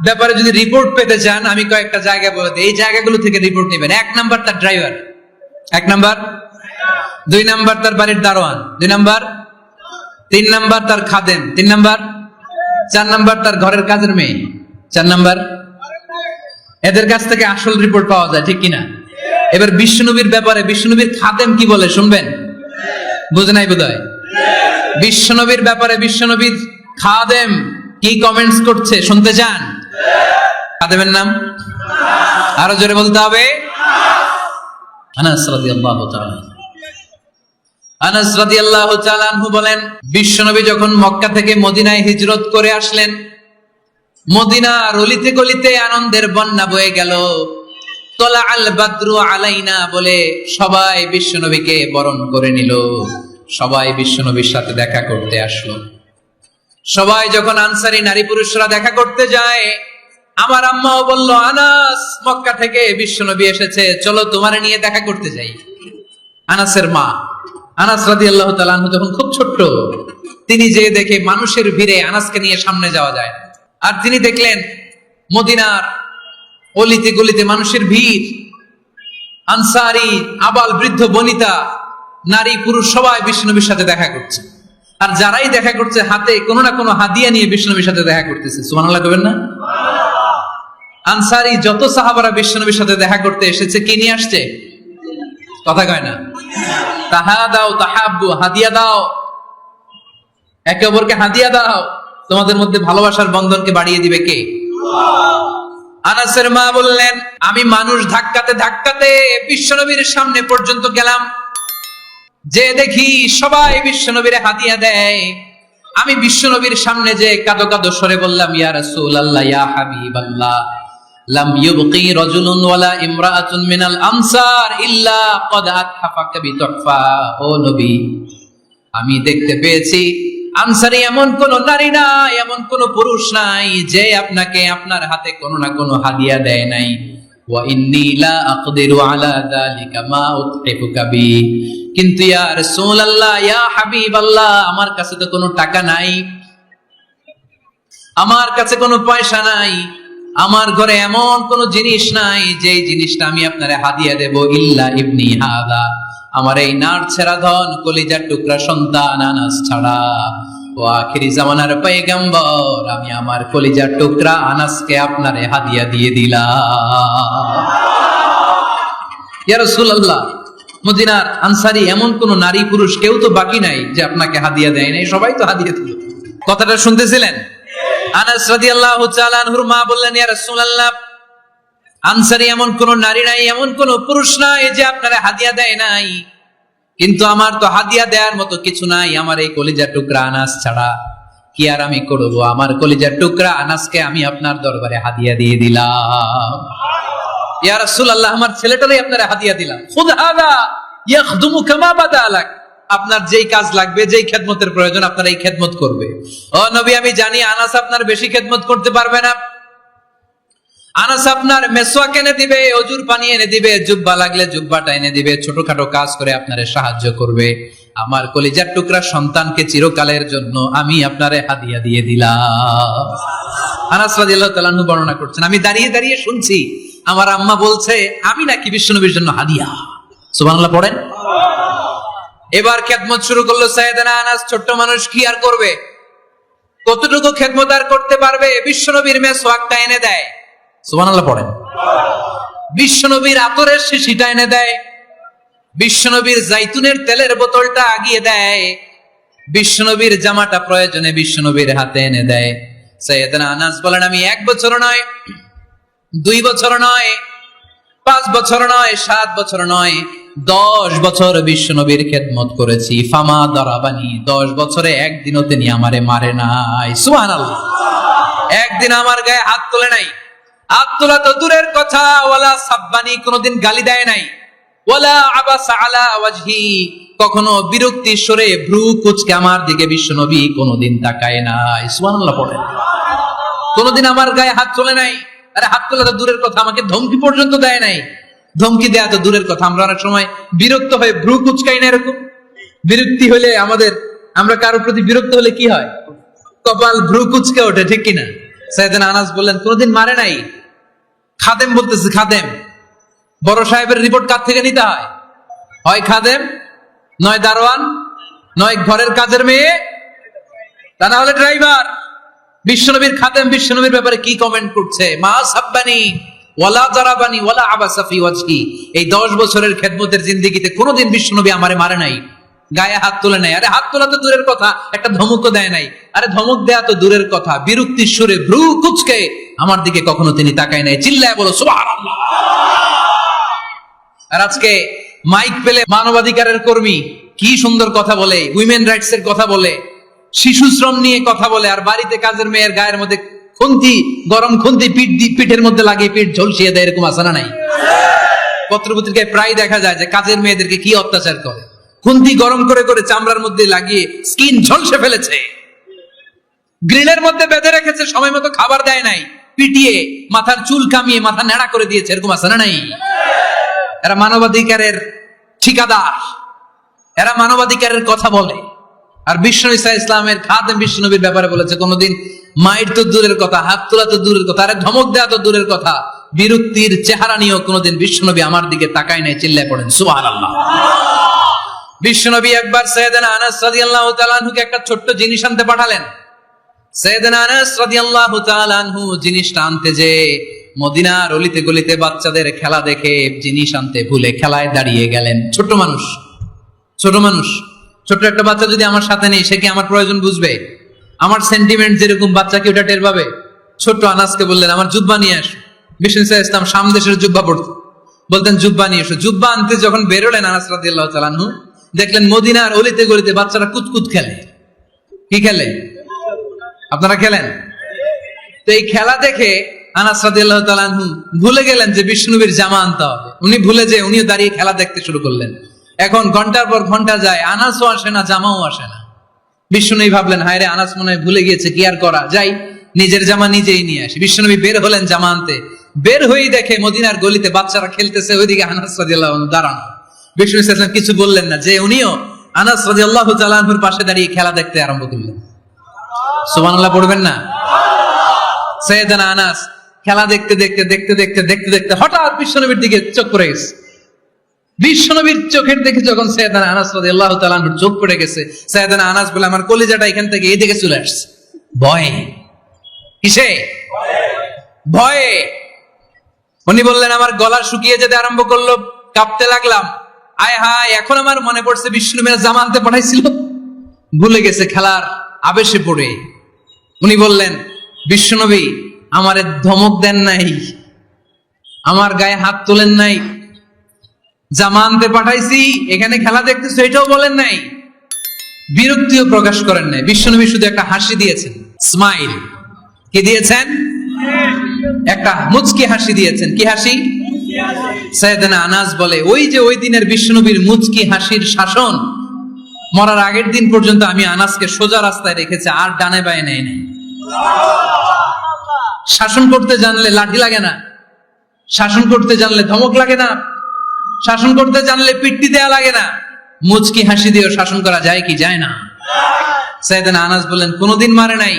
ব্যাপারে যদি রিপোর্ট পেতে চান আমি কয়েকটা জায়গা বলে দিই, এই জায়গাগুলো থেকে রিপোর্ট নেবেন। 1 নাম্বার তার ড্রাইভার, 1 নাম্বার। 2 নাম্বার তার বাড়ির দারোয়ান, 2 নাম্বার। 3 নাম্বার তার খাদেম, 3 নাম্বার। 4 নাম্বার তার ঘরের কাজের মেয়ে, 4 নাম্বার। এদের কাছ থেকে আসল রিপোর্ট পাওয়া যায়, ঠিক কিনা? এবার বিশ্বনবীর ব্যাপারে বিশ্বনবীর খাদেম কি বলে শুনবেন? বুঝে নাই বোধহয়। বিশ্বনবীর ব্যাপারে বিশ্বনবীর খাদেম কি কমেন্টস করছে শুনতে চান? খাদেমের নাম আরো জোরে বলতে হবে। আনাস রাদিয়াল্লাহু তাআলা, আনাস রাদিয়াল্লাহু তাআলা আনহু বলেন বিশ্বনবী যখন মক্কা থেকে মদিনায় হিজরত করে আসলেন, মদিনার অলিতে গলিতে আনন্দের বন্যা বয়ে গেল। তোলা আল বাদরু আলাইনা বলে সবাই বিশ্বনবীকে বরণ করে নিল, সবাই বিশ্বনবীর সাথে দেখা করতে আসলো। সবাই যখন আনসারী নারী পুরুষরা দেখা করতে যায়, আমার আম্মাও বলল, আনাস মক্কা থেকে বিশ্বনবী এসেছে, চলো তোমারে নিয়ে দেখা করতে যাই। আনাসের মা আনাস রাদিয়াল্লাহু তাআলা আনহু তখন খুব ছোট্ট, তিনি যে দেখে মানুষের ভিড়ে আনাসকে নিয়ে সামনে যাওয়া যায় না। আর তিনি দেখলেন মদিনার অলিতে গলিতে মানুষের ভিড়, আনসারী আবাল বৃদ্ধ বনিতা নারী পুরুষ সবাই বিশ্বনবীর সাথে দেখা করছে। আর যারাই দেখা করছে হাতে কোনো না কোনো হাদিয়া নিয়ে বিশ্বনবীর সাথে দেখা করতেছে। সুবহানাল্লাহ কবেন না? আনসারী যত সাহাবারা বিশ্বনবীর সাথে দেখা করতে এসেছে, কি নিয়ে আসছে? কথা কয় না? তাহাদাও তাহাব্বু, হাদিয়া দাও, একে অপরকে হাদিয়া দাও, তোমাদের মধ্যে ভালোবাসার বন্ধনকে বাড়িয়ে দিবে কে? আনাসের মা বললেন, আমি মানুষ ধাক্কাতে ধাক্কাতে বিশ্বনবীর সামনে পর্যন্ত গেলাম, যে দেখি সবাই বিশ্বনবীর হাদিয়া দেয়। আমি বিশ্বনবীর সামনে যে কাঁদো কাঁদো স্বরে বললাম, ইয়া রাসূলুল্লাহ ইয়া হাবিবাল্লাহ, লাম ইউবকি রাজুলুন ওয়ালা ইমরাআতুন মিনাল আনসার ইল্লা ক্বাদ আতহাফাকা বিতুহফা। ও নবী, আমি দেখতে পেয়েছি আনসারী এমন কোন নারী নাই, এমন কোন পুরুষ নাই যে আপনাকে আপনার হাতে কোনো না কোনো হাদিয়া দেয় নাই। ওয়া ইন্নী লা আকদিরু আলা যালিকা মা উতহিফুকা বি। কিন্তু ইয়া রাসূলুল্লাহ ইয়া হাবিবাল্লাহ, আমার কাছে তো কোনো টাকা নাই, আমার কাছে কোনো পয়সা নাই, আমার ঘরে এমন কোন জিনিস নাই যে জিনিসটা আমি আপনারে হাদিয়া দেব, ইল্লা ইবনি হাদা, আমার এই নার ছেড়া ধন কলিজার টুকরা সন্তান আনাস ছাড়া। ও আখিরি জামানার পয়গম্বর, আমি আমার কলিজার টুকরা আনাসকে আপনারে হাদিয়া দিয়ে দিলাম। ইয়া রাসূলুল্লাহ, মদিনার আনসারী এমন কোন নারী পুরুষ কেউ তো বাকি নাই যে আপনাকে হাদিয়া দেয় নাই, সবাই তো হাদিয়া দিল। কথাটা শুনতেছিলেন? আনাস রাদিয়াল্লাহু তাআলা আনহুর মা বললেন, ইয়া রাসূলুল্লাহ, আনসারী এমন কোন নারী নাই, এমন কোন পুরুষ নাই যে আপনারে হাদিয়া দেয় নাই, কিন্তু আমার তো হাদিয়া দেওয়ার মতো কিছু নাই আমার এই কলিজার টুকরা আনাস ছাড়া। কি আর আমি করব, আমার কলিজার টুকরা আনাসকে আমি আপনার দরবারে হাদিয়া দিয়ে দিলাম। ইয়া রাসূলুল্লাহ, আমার ছেলেটারই আপনারে হাদিয়া দিলাম। খুদ হাদা ইয়াখদুমু কামা বাদালাক, আপনার যেই কাজ লাগবে, যেই খেদমতের প্রয়োজন আপনার এই খেদমত করবে। ও নবী, আমি জানি আনাস আপনার বেশি খেদমত করতে পারবে না, আনাস আপনার মেসওয়াক এনে দিবে, অজুর পানি এনে দিবে, জুব্বা লাগলে জুব্বাটা এনে দিবে, ছোটখাটো কাজ করে আপনারে সাহায্য করবে। আমার কলিজার টুকরা সন্তানকে চিরকালের জন্য আমি আপনারে হাদিয়া দিয়ে দিলাম। আনাস রাদিয়াল্লাহু তাআলা আনহু বর্ণনা করছেন, আমি দাঁড়িয়ে দাঁড়িয়ে শুনছি আমার আম্মা বলছে আমি নাকি বিশ্বনবীর জন্য হাদিয়া। সুবহানাল্লাহ পড়েন। এবার খেদমত শুরু করলো সাইয়েদনা আনাস। ছোট্ট মানুষ কি আর করবে, কতটুকু খেদমত আর করতে পারবে? বিশ্বনবীর মেসওয়াকটা এনে দেয়। সুবহানাল্লাহ পড়েন। বিশ্বনবীর আতরের শিশিটা এনে দেয়, বিশ্বনবীর জাইতুনের তেলের বোতলটা আগিয়ে দেয়, বিশ্বনবীর জামাটা প্রয়োজনে বিশ্বনবীর হাতে এনে দেয়। সাইয়েদনা আনাস বলেন, আমি 1 বছর নয়, 2 বছর নয়, 5 বছর নয়, 7 বছর নয়, 10 বছর বিশ্বনবীর খেদমত করেছি। ফামা দারাবানি, 10 বছরে একদিনও তিনি আমারে মারে নাই। সুবহানাল্লাহ। একদিন আমার গায়ে হাত তোলে নাই, হাত তোলা তো দূরের কথা, ওয়ালা সাব্বানি, কোনদিন গালি দেয় নাই, ওয়ালা আবাসা আলা ওয়াজহি, কখনো বিরক্তির স্বরে ভ্রু কুঁচকে আমার দিকে বিশ্বনবী কোনদিন তাকায় নাই। সুবহানাল্লাহ পড়েন। কোনদিন আমার গায়ে হাত তোলে নাই। আরে হাত তোলা তো দূরের কথা, আমাকে ধমকি পর্যন্ত দেয় নাই। ধমকি দেয়া তো দূরের কথা, আমরা অনেক সময় বিরক্ত হয়ে ভ্রু কুঁচকাই না, এরকম বিরক্তি হলে আমরা কারোর প্রতি বিরক্ত হলে কি হয়? কপাল ভ্রু কুঁচকে ওঠে, ঠিক কিনা? সাইয়েদনা আনাস বললেন, কোনদিন মারে নাই। খাদেম বলতেছে, খাদেম, বড় সাহেবের রিপোর্ট কার থেকে নিতে হয়? হয় খাদেম, নয় দারোয়ান, নয় ঘরের কাজের মেয়ে, তা না হলে ড্রাইভার। বিশ্বনবীর খাদেম বিশ্বনবীর ব্যাপারে কি কমেন্ট করছে? মা সাব্বানি ওয়ালা জারাবানি ওয়ালা আবাসা ফি ওয়াজহি, এই 10 বছরের খেদমতের জিন্দেগিতে কোনোদিন বিশ্বনবী আমারে মারে নাই, গায়ে হাত তোলে নাই। আরে হাত তোলা তো দূরের কথা, একটা ধমকও দেয় নাই। আরে ধমক দেয়া তো দূরের কথা, বিরক্তির সুরে ভ্রু কুঁচকে আমার দিকে কখনো তিনি তাকায় নাই। চিল্লায় বলো সুবহানাল্লাহ। আর আজকে মাইক পেলে মানবাধিকারের কর্মী কি সুন্দর কথা বলে, উইমেন রাইটস এর কথা বলে, শিশু শ্রম নিয়ে কথা বলে, আর বাড়িতে কাজের মেয়ের গায়ের মধ্যে খুন্তি, গরম খুন্তি পিঠের মধ্যে লাগিয়ে পিঠ ঝলসিয়ে দেয়, এরকম আছে না নাই? পত্রপত্রিকায় প্রায় দেখা যায় যে কাজের মেয়েদেরকে কি অত্যাচার করে। খুন্তি গরম করে করে চামড়ার মধ্যে লাগিয়ে স্কিন ঝলসে ফেলেছে, গ্রিলের মধ্যে বেঁধে রেখেছে, সময় মতো খাবার দেয় নাই, পিটিয়ে মাথার চুল কামিয়ে মাথা নেড়া করে দিয়েছে, এরকম আছে না নাই? এরা মানবাধিকারের ঠিকাদার, এরা মানবাধিকারের কথা বলে। আর বিশ্বনবী সাল্লাল্লাহু আলাইহি ইসলামের খাদেম বিশ্বনবীর ব্যাপারে বলেছে, কোনোদিন মায়ের তো দূরের কথা, হাত তোলা তো দূরের কথা, আরে ধমক দেয়া তো দূরের কথা, বিরক্তির চেহারা নিয়েও কোনোদিন বিশ্বনবী আমার দিকে তাকায় নাই। চিল্লায় পড়েন সুবহানাল্লাহ। বিশ্বনবী একবার সাইয়েদনা আনাস রাদিয়াল্লাহু তাআলা আনহুকে একটা ছোট্ট জিনিস আনতে পাঠালেন। সাইয়েদনা আনাস রাদিয়াল্লাহু তাআলা আনহু জিনিসটা আনতে যে মদিনার অলিতে গলিতে বাচ্চাদের খেলা দেখে জিনিস আনতে ভুলে খেলায় দাঁড়িয়ে গেলেন। ছোট মানুষ, ছোট একটা বাচ্চা যদি আমার সাথে নেই, সে কি আমার প্রয়োজন বুঝবে? আমার সেন্টিমেন্ট যেরকম, বাচ্চা কি ওটা টের পাবে? ছোট্ট আনাসকে বললেন, আমার জুব্বা নিয়ে আসো। বিষ্ণু ইসলাম শাম দেশের জুব্বা পড়তো, বলতেন জুব্বা নিয়ে এসো। জুব্বা আনতে যখন বেরোলেন আনাস রাদিয়াল্লাহু তাআলা আনহু, দেখলেন মদিনার অলিতে গলিতে বাচ্চারা কুতকুত খেলে। কি খেলে? আপনারা খেলেন? তো এই খেলা দেখে আনাস রাদিয়াল্লাহু তাআলা আনহু ভুলে গেলেন যে বিষ্ণুনবীর জামা আনতে হবে। উনি ভুলে যে উনিও দাঁড়িয়ে খেলা দেখতে শুরু করলেন। এখন ঘন্টার পর ঘন্টা যায়, আনাসও আসে না, জামাও আসে না। বিষ্ণুনবী ভাবলেন, হায় রে, আনাস মনে হয় ভুলে গিয়েছে, কি আর করা, যাই নিজের জামা নিজেই নিয়ে আসি। বিষ্ণুনবী বের হলেন জামা আনতে, বের হয়েই দেখে মদিনার গলিতে বাচ্চারা খেলতেছে, ওইদিকে আনাস রাদিয়াল্লাহু আনহু দাঁড়ানো। বিষ্ণু ইসলাম কিছু বললেন না, যে উনিও আনাস রাদিয়াল্লাহু তাআলা আনহুর পাশে দাঁড়িয়ে খেলা দেখতে আরম্ভ করলেন। সুবহানাল্লাহ পড়বেন না? সাইয়েদনা আনাস খেলা দেখতে দেখতে দেখতে দেখতে দেখতে দেখতে হঠাৎ বিশ্বনবীর দিকে চোখ পড়ে গেছে। বিশ্বনবীর চোখের দেখে যখন সাইয়েদনা আনাস রাদিয়াল্লাহু তাআলা আনহুর চোখ পড়ে গেছে, সাইয়েদনা আনাস বলে, আমার কলিজাটা এখান থেকে এই দিকে চলে আসছে ভয়ে। কিসে? ভয়ে। উনি বললেন, আমার গলা শুকিয়ে যেতে আরম্ভ করলো, কাঁপতে লাগলাম। আয় হায়, এখন আমার মনে পড়ছে বিষ্ণুনবী জামা আনতে পাঠাইছিল, ভুলে গেছে খেলার আবেশে পড়ে। উনি বললেন, বিশ্বনবী আমারে ধমক দেন নাই, আমার গায়ে হাত তোলেন নাই, জামা আনতে পাঠাইছি, এখানে খেলা দেখতেছো এটাও বলেন নাই, বিরক্তিও প্রকাশ করেন নাই। বিশ্বনবী শুধু একটা হাসি দিয়েছেন, স্মাইল। কি দিয়েছেন? একটা মুচকি হাসি দিয়েছেন। কি হাসি? সাইয়েদনা আনাস বলে, ওই যে ওই দিনের বিশ্বনবীর মুচকি হাসির শাসন মরার আগের দিন পর্যন্ত আমি আনাসকে সোজা রাস্তায় রেখেছি, আর ডানে বায়ে নেই নাই। শাসন করতে জানলে লাঠি লাগে না, শাসন করতে জানলে ধমক লাগে না, শাসন করতে জানলে পিট্টি দেয়া লাগে না, মুচকি হাসি দিয়েও শাসন করা যায় কি যায় না? সাইয়েদনা আনাস বললেন, কোনোদিন মারে নাই,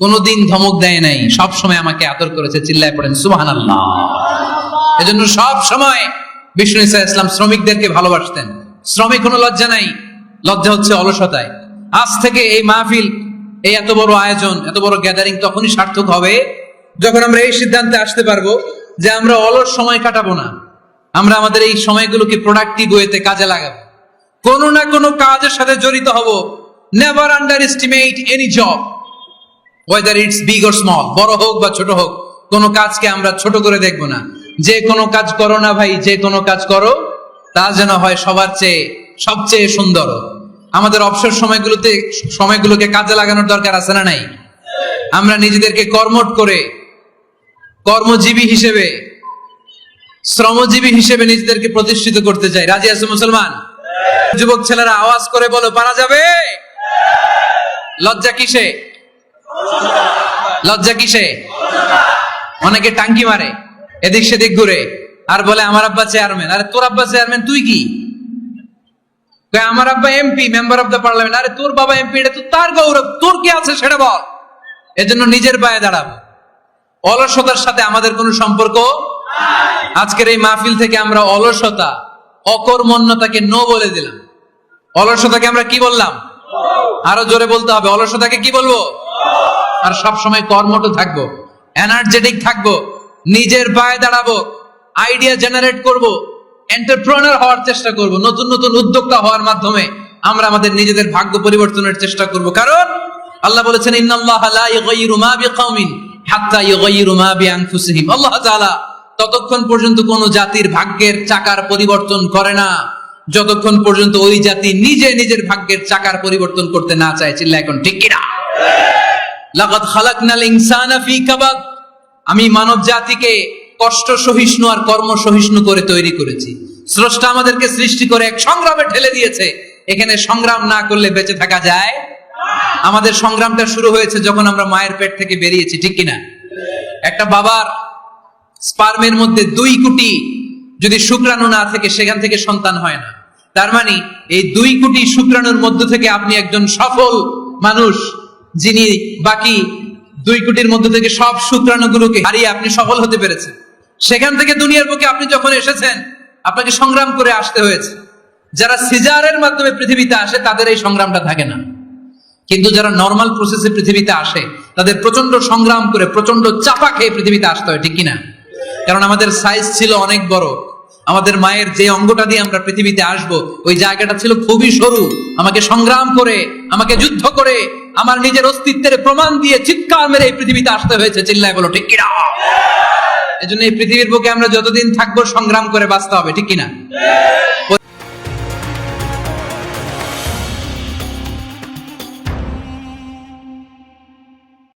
কোনোদিন ধমক দেয় নাই, সব সময় আমাকে আদর করেছে। চিল্লায় পড়েন সুবহানাল্লাহ। এজন্য সব সময় বিষ্ণু ইসলাম শ্রমিকদেরকে ভালোবাসতেন। শ্রমিক কোনো লজ্জা নাই, লজ্জা হচ্ছে অলসতায়। আজ থেকে এই মাহফিল, এই এত বড় আয়োজন, এত বড় গ্যাদারিং তখনই সার্থক হবে যখন আমরা এই সিদ্ধান্তে আসতে পারবো যে আমরা অলস সময় কাটাবো না, আমরা আমাদের এই সময়গুলোকে প্রোডাক্টিভ ওয়েতে কাজে লাগাবো, কোনো না কোনো কাজের সাথে জড়িত হব। Never under estimate any job, whether it's big or small, বড় হোক বা ছোট হোক, কোনো কাজকে আমরা ছোট করে দেখবো না। যে কোনো কাজ করো না ভাই, যে কোনো কাজ করো তা যেন হয় সবার চেয়ে সবচেয়ে সুন্দর। আমাদের অবসর সময়গুলোকে কাজে লাগানোর দরকার আছে না নাই? আমরা নিজেদেরকে কর্মঠ করে, কর্মজীবী হিসেবে, শ্রমজীবী হিসেবে নিজেদেরকে প্রতিষ্ঠিত করতে চাই। রাজি আছে মুসলমান? যুবক ছেলেরা আওয়াজ করে বলো, পারা যাবে? লজ্জা কিসে? লজ্জা কিসে? অনেকে টাঙ্কি মারে, এদিক সেদিক ঘুরে, আর বলে আমার আব্বা চেয়ারম্যান। আরে তোর আব্বা চেয়ারম্যান, তুই কি? আমার আব্বা MP, member of the parliament. আরে তোর বাবা এমপি, এটা তো তার গৌরব, তোর কি আছে সেটা বল। এজন্য নিজের পায়ে দাঁড়াবো। অলসতার সাথে আমাদের কোনো সম্পর্ক। আজকের এই মাহফিল থেকে আমরা অলসতা, অকর্মণ্যতাকে নো বলে দিলাম। অলসতাকে আমরা কি বললাম? আরো জোরে বলতে হবে, অলসতাকে কি বলবো? আর সব সময় কর্মঠ থাকবো, এনার্জেটিক থাকবো, নিজের পায়ে দাঁড়াবো, আইডিয়া জেনারেট করব, এন্টারপ্রেনার হওয়ার চেষ্টা করব, নতুন নতুন উদ্যোক্তা হওয়ার মাধ্যমে আমরা আমাদের নিজেদের ভাগ্য পরিবর্তনের চেষ্টা করব। কারণ আল্লাহ বলেছেন, ইন্নাল্লাহা লা ইউগাইয়িরু মা বিকাওমিন হাত্তা ইউগাইয়িরু মা বিআনফুসিহিম। আল্লাহ তাআলা ততক্ষণ পর্যন্ত কোন জাতির ভাগ্যের চাকার পরিবর্তন করে না যতক্ষণ পর্যন্ত ওই জাতি নিজে নিজের ভাগ্যের চাকার পরিবর্তন করতে না চায়। চিল্লা এখন ঠিক কিনা? লাকাদ খালাকনাল ইনসানা ফি কাবাদ, আমি মানব জাতিকে কষ্ট সহিষ্ণু আর কর্ম সহিষ্ণু করে তৈরি করেছি। স্রষ্টা আমাদেরকে সৃষ্টি করে এক সংগ্রামে ঠেলে দিয়েছে। এখানে সংগ্রাম না করলে বেঁচে থাকা যায়? আমাদের সংগ্রামটা শুরু হয়েছে যখন আমরা মায়ের পেট থেকে বেরিয়েছি, ঠিক কিনা? একটা বাবার স্পার্মের মধ্যে 2 কোটি যদি শুক্রাণু না থেকে সেখান থেকে সন্তান হয় না। তার মানে এই 2 কোটি শুক্রাণুর মধ্য থেকে আপনি একজন সফল মানুষ, যিনি বাকি 2 কোটির মধ্য থেকে সব শুক্রাণুগুলোকে হারিয়ে আপনি সফল হতে পেরেছেন। সেখান থেকে দুনিয়ার বুকে আপনি যখন এসেছেন, আপনাকে সংগ্রাম করে আসতে হয়েছে। যারা সিজারের মাধ্যমে পৃথিবীতে আসে তাদের এই সংগ্রামটা থাকে না, কিন্তু যারা নর্মাল প্রসেসে পৃথিবীতে আসে তাদের প্রচন্ড সংগ্রাম করে প্রচন্ড চাপা খেয়ে পৃথিবীতে আসতে হয়, ঠিক কিনা? কারণ আমাদের সাইজ ছিল অনেক বড়। আমাদের মায়ের যে অঙ্গটা দিয়ে আমরা পৃথিবীতে আসব, ওই জায়গাটা ছিল খুবই সরু। আমাকে সংগ্রাম করে, আমাকে যুদ্ধ করে, আমার নিজের অস্তিত্বের প্রমাণ দিয়ে চিৎকার মেরে এই পৃথিবীতে আসতে হয়েছে। চিল্লায় বলো ঠিক কিনা? এজন্য এই পৃথিবীর বুকে আমরা যতদিন থাকবো সংগ্রাম করে বাঁচতে হবে, ঠিক কিনা?